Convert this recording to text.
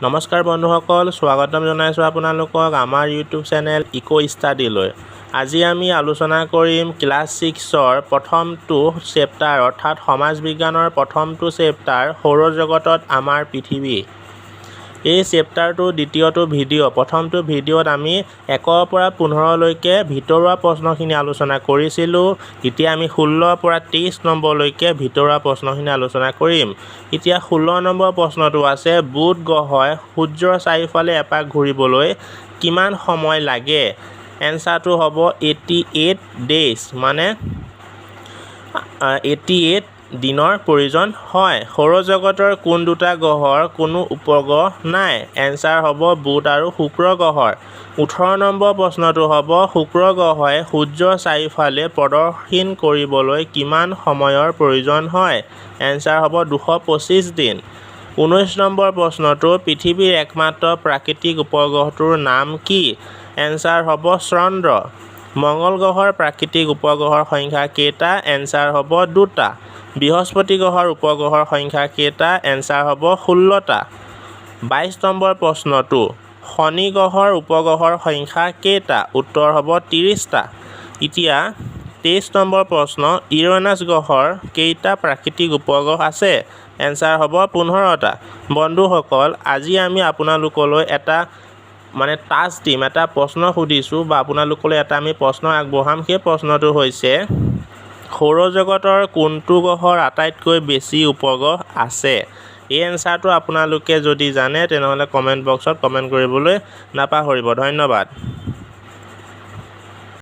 নমস্কাৰ বন্ধুসকল, স্বাগতম জনাইছোঁ আপোনালোকক আমাৰ ইউটিউব চেনেল ইকো ষ্টাডিলৈ। আজি আমি আলোচনা কৰিম ক্লাছ 6ৰ প্ৰথমটো চেপ্টাৰ অৰ্থাৎ সমাজ বিজ্ঞানৰ প্ৰথমটো চেপ্টাৰ সৌৰজগতত আমাৰ পৃথিৱী। এই চেপ্টাৰটো দ্বিতীয়টো ভিডিঅ'। প্ৰথমটো ভিডিঅ'ত আমি 1ৰ পৰা 15লৈকে ভিতৰুৱা প্ৰশ্নখিনি আলোচনা কৰিছিলোঁ। এতিয়া আমি 16ৰ পৰা 23 নম্বৰলৈকে ভিতৰুৱা প্ৰশ্নখিনি আলোচনা কৰিম। এতিয়া 16 নম্বৰ প্ৰশ্নটো আছে, বুধ গ্ৰহই সূৰ্যৰ চাৰিওফালে এপাক ঘূৰিবলৈ কিমান সময় লাগে? এনচাৰটো হ'ব 88 ডেইজ, মানে 88 দিনৰ প্ৰয়োজন হয়। সৌৰজগতৰ কোন দুটা গ্ৰহৰ কোনো উপগ্ৰহ নাই? এনচাৰ হ'ব বুধ আৰু শুক্ৰ গ্ৰহৰ। 18 নম্বৰ প্ৰশ্নটো হ'ব, শুক্ৰ গ্ৰহই সূৰ্যৰ চাৰিওফালে প্ৰদক্ষিণ কৰিবলৈ কিমান সময়ৰ প্ৰয়োজন হয়? এনচাৰ হ'ব 225 দিন। 19 নম্বৰ প্ৰশ্নটো, পৃথিৱীৰ একমাত্ৰ প্ৰাকৃতিক উপগ্ৰহটোৰ নাম কি? এনচাৰ হ'ব চন্দ্ৰ। মঙ্গল গ্ৰহৰ প্ৰাকৃতিক উপগ্ৰহৰ সংখ্যা কেইটা? এনচাৰ হ'ব 2টা। বৃহস্পতি গ্ৰহৰ উপগ্ৰহৰ সংখ্যা কেইটা? এনচাৰ হ'ব 16টা। 22 নম্বৰ প্ৰশ্নটো, শনি গ্ৰহৰ উপগ্ৰহৰ সংখ্যা কেইটা? উত্তৰ হ'ব 30টা। এতিয়া 23 নম্বৰ প্ৰশ্ন, ইউৰেনাছ গ্ৰহৰ কেইটা প্ৰাকৃতিক উপগ্ৰহ আছে? এনচাৰ হ'ব 15টা। বন্ধুসকল, আজি আমি আপোনালোকলৈ এটা টাস্ক দিম, এটা প্ৰশ্ন সুধিছোঁ বা আপোনালোকলৈ এটা আমি প্ৰশ্ন আগবঢ়াম। সেই প্ৰশ্নটো হৈছে, সৌৰজগতৰ কোনটো গ্ৰহৰ আটাইতকৈ বেছি উপগ্ৰহ আছে? এই এনচাৰটো আপোনালোকে যদি জানে তেনেহ'লে কমেণ্ট বক্সত কমেণ্ট কৰিবলৈ নাপাহৰিব। ধন্যবাদ।